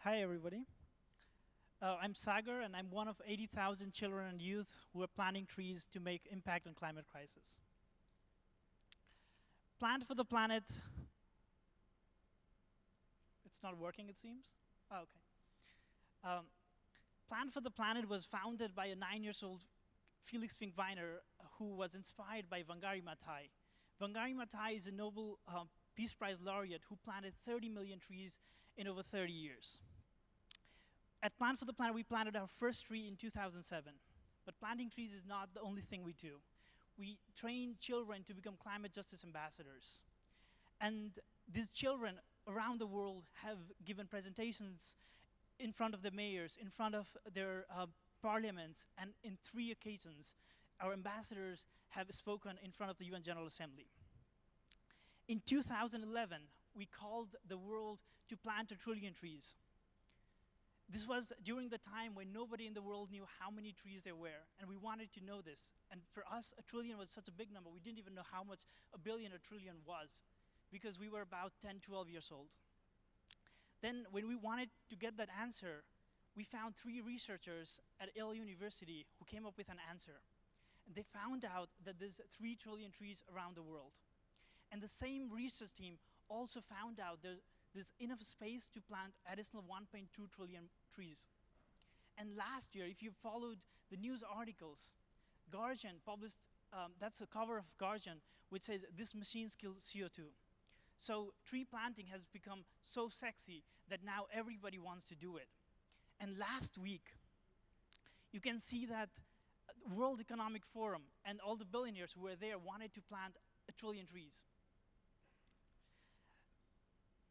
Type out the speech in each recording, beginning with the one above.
Hi, everybody. I'm Sagar, and I'm one of 80,000 children and youth who are planting trees to make impact on climate crisis. Plant for the Planet. It's not working, it seems. Oh, okay. Plant for the Planet was founded by a 9-year-old Felix Finkbeiner who was inspired by Wangari Maathai. Wangari Maathai is a Nobel Peace Prize laureate who planted 30 million trees in over 30 years. At Plant for the Planet, we planted our first tree in 2007. But planting trees is not the only thing we do. We train children to become climate justice ambassadors. And these children around the world have given presentations in front of the mayors, in front of their parliaments, and in 3 occasions, our ambassadors have spoken in front of the UN General Assembly. In 2011, we called the world to plant 1 trillion trees. This was during the time when nobody in the world knew how many trees there were, and we wanted to know this. And for us, 1 trillion was such a big number, we didn't even know how much a billion or trillion was, because we were about 10, 12 years old. Then, when we wanted to get that answer, we found 3 researchers at Yale University who came up with an answer. And they found out that there's 3 trillion trees around the world. And the same research team also found out there's enough space to plant additional 1.2 trillion trees. And last year, if you followed the news articles, Guardian published, that's a cover of Guardian, which says, "This machines kill CO2." So tree planting has become so sexy that now everybody wants to do it. And last week, you can see that World Economic Forum and all the billionaires who were there wanted to plant 1 trillion trees.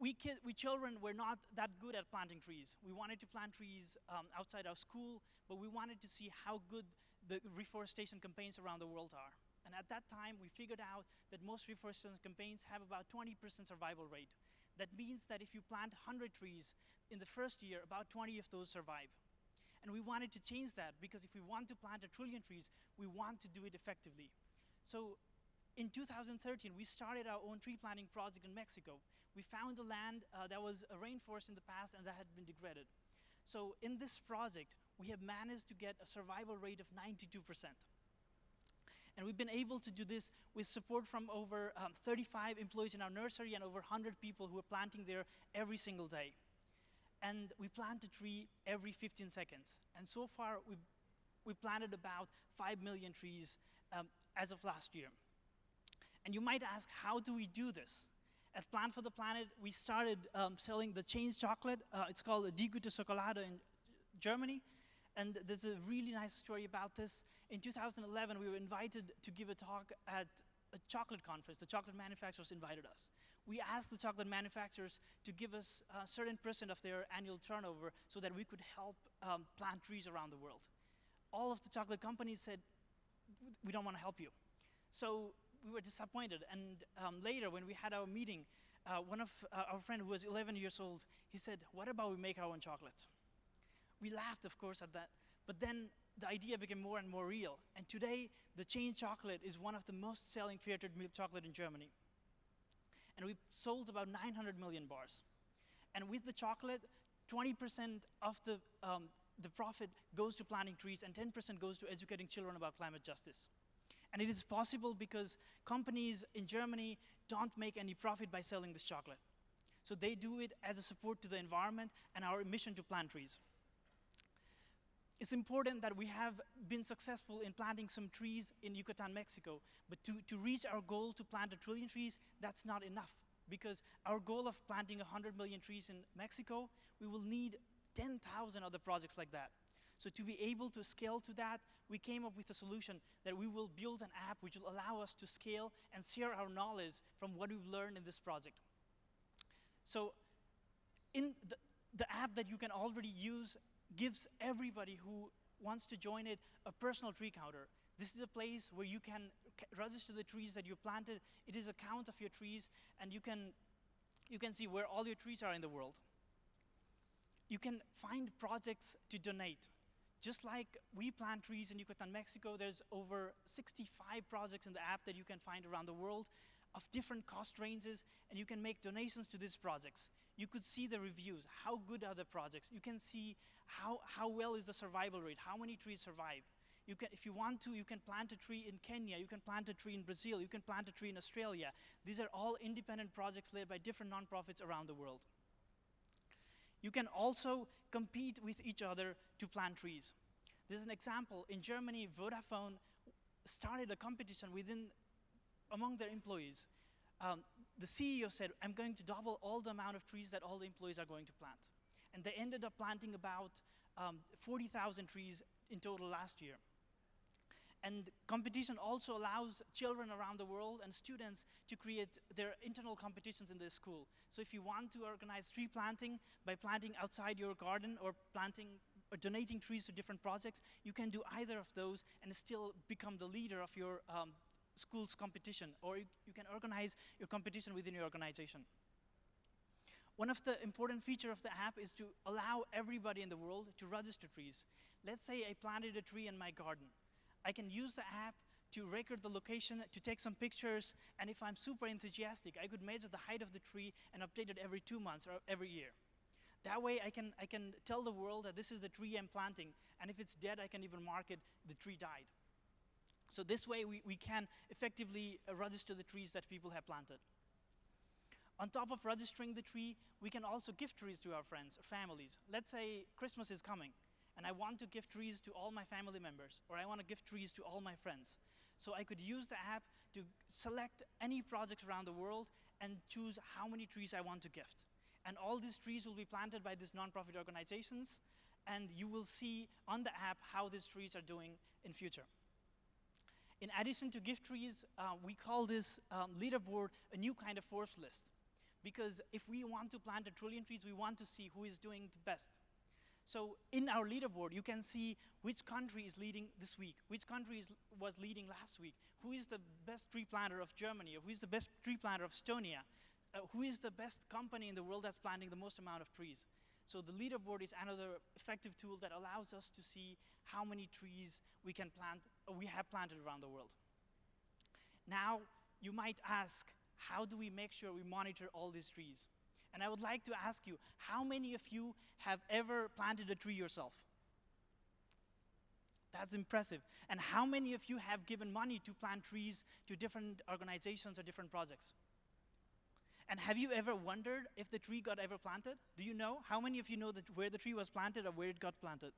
We children were not that good at planting trees. We wanted to plant trees outside our school, but we wanted to see how good the reforestation campaigns around the world are. And at that time, we figured out that most reforestation campaigns have about 20% survival rate. That means that if you plant 100 trees, in the first year, about 20 of those survive. And we wanted to change that, because if we want to plant 1 trillion trees, we want to do it effectively. So in 2013, we started our own tree planting project in Mexico. We found a land that was a rainforest in the past and that had been degraded. So in this project, we have managed to get a survival rate of 92%. And we've been able to do this with support from over 35 employees in our nursery and over 100 people who are planting there every single day. And we plant a tree every 15 seconds. And so far, we planted about 5 million trees as of last year. And you might ask, how do we do this? At Plant for the Planet, we started selling the Change chocolate. It's called Die Gute Schokolade in Germany. And there's a really nice story about this. In 2011, we were invited to give a talk at a chocolate conference. The chocolate manufacturers invited us. We asked the chocolate manufacturers to give us a certain percent of their annual turnover so that we could help plant trees around the world. All of the chocolate companies said, "We don't want to help you." So we were disappointed, and later when we had our meeting, one of our friend who was 11 years old, he said, "What about we make our own chocolate?" We laughed, of course, at that, but then the idea became more and more real, and today the Chain chocolate is one of the most selling fair trade milk chocolate in Germany. And we sold about 900 million bars. And with the chocolate, 20% of the profit goes to planting trees and 10% goes to educating children about climate justice. And it is possible because companies in Germany don't make any profit by selling this chocolate. So they do it as a support to the environment and our mission to plant trees. It's important that we have been successful in planting some trees in Yucatan, Mexico, but to reach our goal to plant 1 trillion trees, that's not enough, because our goal of planting 100 million trees in Mexico, we will need 10,000 other projects like that. So to be able to scale to that, we came up with a solution that we will build an app which will allow us to scale and share our knowledge from what we've learned in this project. So in the app that you can already use gives everybody who wants to join it a personal tree counter. This is a place where you can register the trees that you planted. It is a count of your trees, and you can see where all your trees are in the world. You can find projects to donate. Just like we plant trees in Yucatan, Mexico, there's over 65 projects in the app that you can find around the world of different cost ranges, and you can make donations to these projects. you could see the reviews. How good are the projects? You can see how well is the survival rate, how many trees survive. You can, if you want to, you can plant a tree in Kenya, you can plant a tree in Brazil, you can plant a tree in Australia. These are all independent projects led by different nonprofits around the world. You can also compete with each other to plant trees. There's an example. In Germany, Vodafone started a competition among their employees. The CEO said, I'm going to double all the amount of trees that all the employees are going to plant. And they ended up planting about 40,000 trees in total last year. And competition also allows children around the world and students to create their internal competitions in their school. So if you want to organize tree planting by planting outside your garden or donating trees to different projects, you can do either of those and still become the leader of your school's competition, or you can organize your competition within your organization. One of the important features of the app is to allow everybody in the world to register trees. Let's say I planted a tree in my garden. I can use the app to record the location, to take some pictures, and if I'm super enthusiastic, I could measure the height of the tree and update it every 2 months or every year. That way I can tell the world that this is the tree I'm planting, and if it's dead, I can even mark it, the tree died. So this way we can effectively register the trees that people have planted. On top of registering the tree, we can also gift trees to our friends or families. Let's say Christmas is coming, and I want to give trees to all my family members, or I want to give trees to all my friends. So I could use the app to select any project around the world and choose how many trees I want to gift. And all these trees will be planted by these nonprofit organizations, and you will see on the app how these trees are doing in future. In addition to gift trees, we call this leaderboard a new kind of Forbes list. Because if we want to plant 1 trillion trees, we want to see who is doing the best. So in our leaderboard, you can see which country is leading this week, which country was leading last week, who is the best tree planter of Germany, or who is the best tree planter of Estonia, who is the best company in the world that's planting the most amount of trees. So the leaderboard is another effective tool that allows us to see how many trees we can plant, or we have planted around the world. Now, you might ask, how do we make sure we monitor all these trees? And I would like to ask you, how many of you have ever planted a tree yourself? That's impressive. And how many of you have given money to plant trees to different organizations or different projects? And have you ever wondered if the tree got ever planted? Do you know? How many of you know where the tree was planted or where it got planted?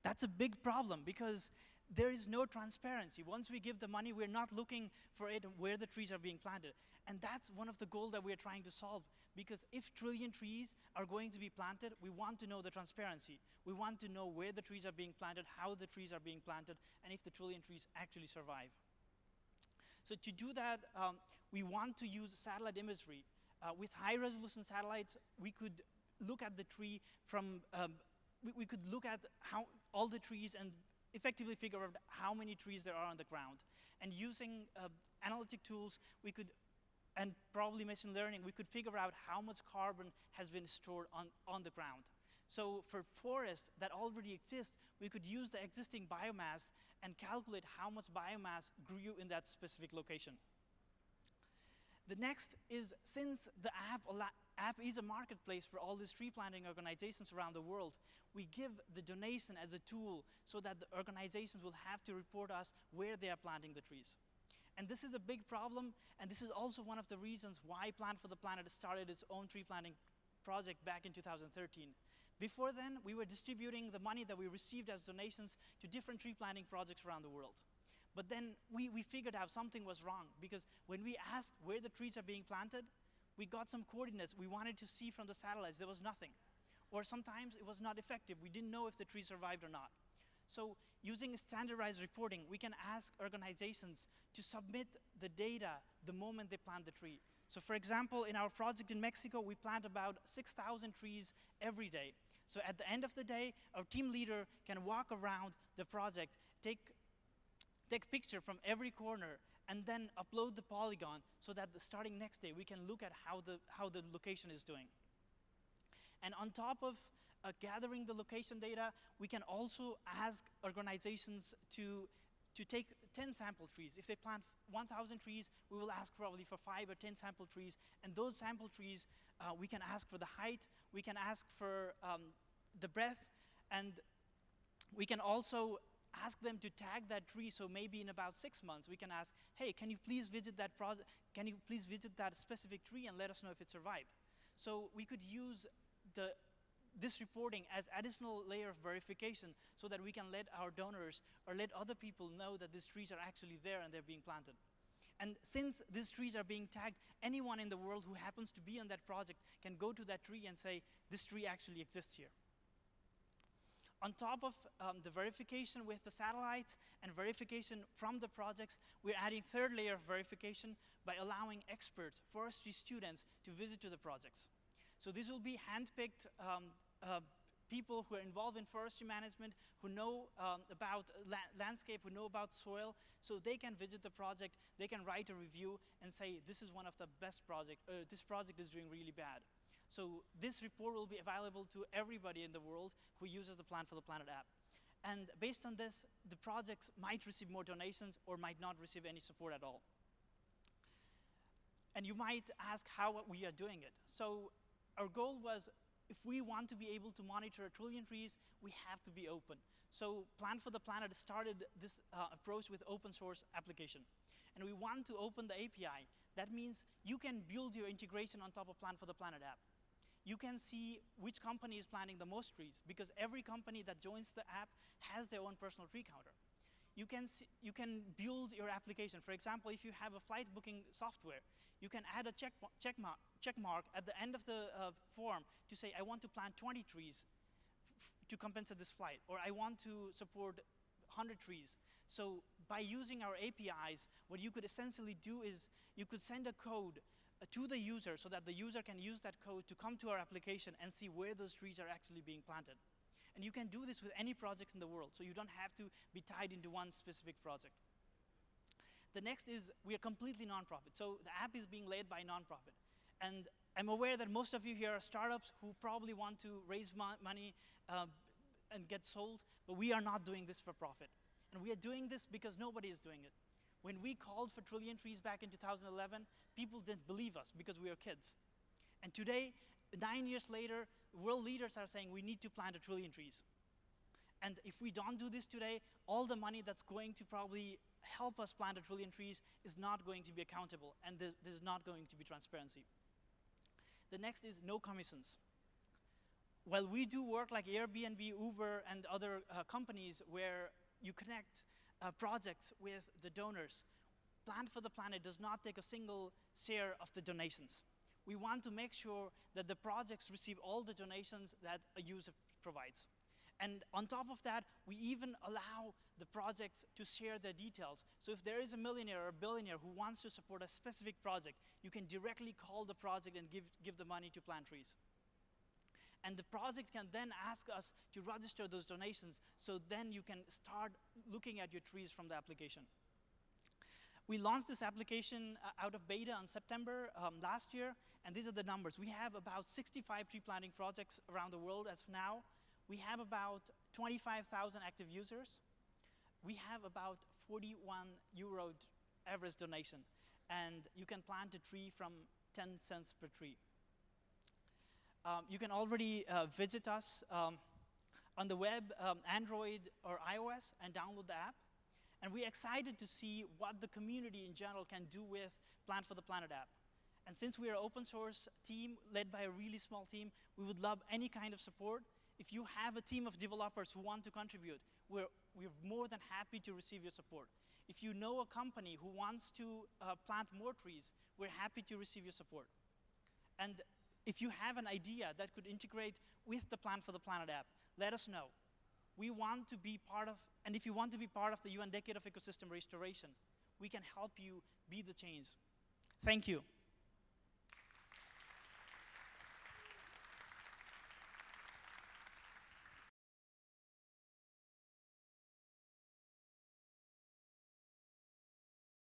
That's a big problem because there is no transparency. Once we give the money, we're not looking for it where the trees are being planted. And that's one of the goals that we're trying to solve, because if 1 trillion trees are going to be planted, we want to know the transparency. We want to know where the trees are being planted, how the trees are being planted, and if the 1 trillion trees actually survive. So to do that, we want to use satellite imagery. With high-resolution satellites, we could look at the tree from, we could look at all the trees and effectively figure out how many trees there are on the ground. And using analytic tools, we could, and probably machine learning, we could figure out how much carbon has been stored on the ground. So for forests that already exist, we could use the existing biomass and calculate how much biomass grew in that specific location. The next is, since the app is a marketplace for all these tree planting organizations around the world, we give the donation as a tool so that the organizations will have to report us where they are planting the trees. And this is a big problem, and this is also one of the reasons why Plant for the Planet started its own tree planting project back in 2013. Before then, we were distributing the money that we received as donations to different tree planting projects around the world. But then we figured out something was wrong, because when we asked where the trees are being planted, we got some coordinates we wanted to see from the satellites. There was nothing. Or sometimes it was not effective. We didn't know if the tree survived or not. So using standardized reporting, we can ask organizations to submit the data the moment they plant the tree. So for example, in our project in Mexico, we plant about 6,000 trees every day. So at the end of the day, our team leader can walk around the project, take picture from every corner, and then upload the polygon so that starting next day, we can look at how the location is doing. And on top of gathering the location data, we can also ask organizations to to take 10 sample trees. If they plant 1,000 trees, we will ask probably for 5 or 10 sample trees, and those sample trees, we can ask for the height, we can ask for the breadth, and we can also ask them to tag that tree. So maybe in about 6 months, we can ask, hey, can you please visit that specific tree and let us know if it survived? So we could use this reporting as additional layer of verification so that we can let our donors or let other people know that these trees are actually there and they're being planted. And since these trees are being tagged, anyone in the world who happens to be on that project can go to that tree and say, this tree actually exists here. On top of the verification with the satellites and verification from the projects, we're adding third layer of verification by allowing experts, forestry students, to visit to the projects. So this will be handpicked people who are involved in forestry management, who know about landscape, who know about soil, so they can visit the project, they can write a review and say, this is one of the best projects, this project is doing really bad. So this report will be available to everybody in the world who uses the Plant for the Planet app. And based on this, the projects might receive more donations or might not receive any support at all. And you might ask how we are doing it. So our goal was, if we want to be able to monitor 1 trillion trees, we have to be open. So Plant for the Planet started this approach with open source application. And we want to open the API. That means you can build your integration on top of Plant for the Planet app. You can see which company is planting the most trees, because every company that joins the app has their own personal tree counter. You can build your application. For example, if you have a flight booking software, you can add a check mark at the end of the form to say, I want to plant 20 trees to compensate this flight, or I want to support 100 trees. So by using our APIs, what you could essentially do is you could send a code to the user so that the user can use that code to come to our application and see where those trees are actually being planted. And you can do this with any project in the world, so you don't have to be tied into one specific project. The next is, we are completely nonprofit. So the app is being led by a nonprofit. And I'm aware that most of you here are startups who probably want to raise money and get sold, but we are not doing this for profit. And we are doing this because nobody is doing it. When we called for 1 trillion trees back in 2011, people didn't believe us because we are kids. And today, 9 years later, world leaders are saying we need to plant 1 trillion trees. And if we don't do this today, all the money that's going to probably help us plant 1 trillion trees is not going to be accountable, and there's not going to be transparency. The next is no commissions. While we do work like Airbnb, Uber, and other companies where you connect projects with the donors, Plant for the Planet does not take a single share of the donations. We want to make sure that the projects receive all the donations that a user provides. And on top of that, we even allow the projects to share their details. So if there is a millionaire or a billionaire who wants to support a specific project, you can directly call the project and give the money to plant trees. And the project can then ask us to register those donations, so then you can start looking at your trees from the application. We launched this application out of beta in September last year, and these are the numbers. We have about 65 tree planting projects around the world as of now. We have about 25,000 active users. We have about 41 euro average donation, and you can plant a tree from 10 cents per tree. You can already visit us on the web, Android or iOS, and download the app. And we're excited to see what the community in general can do with Plant for the Planet app. And since we are an open source team led by a really small team, we would love any kind of support. If you have a team of developers who want to contribute, we're more than happy to receive your support. If you know a company who wants to plant more trees, we're happy to receive your support. And if you have an idea that could integrate with the Plant for the Planet app, let us know. We want to be part of, and if you want to be part of the UN Decade of Ecosystem Restoration, we can help you be the change. Thank you.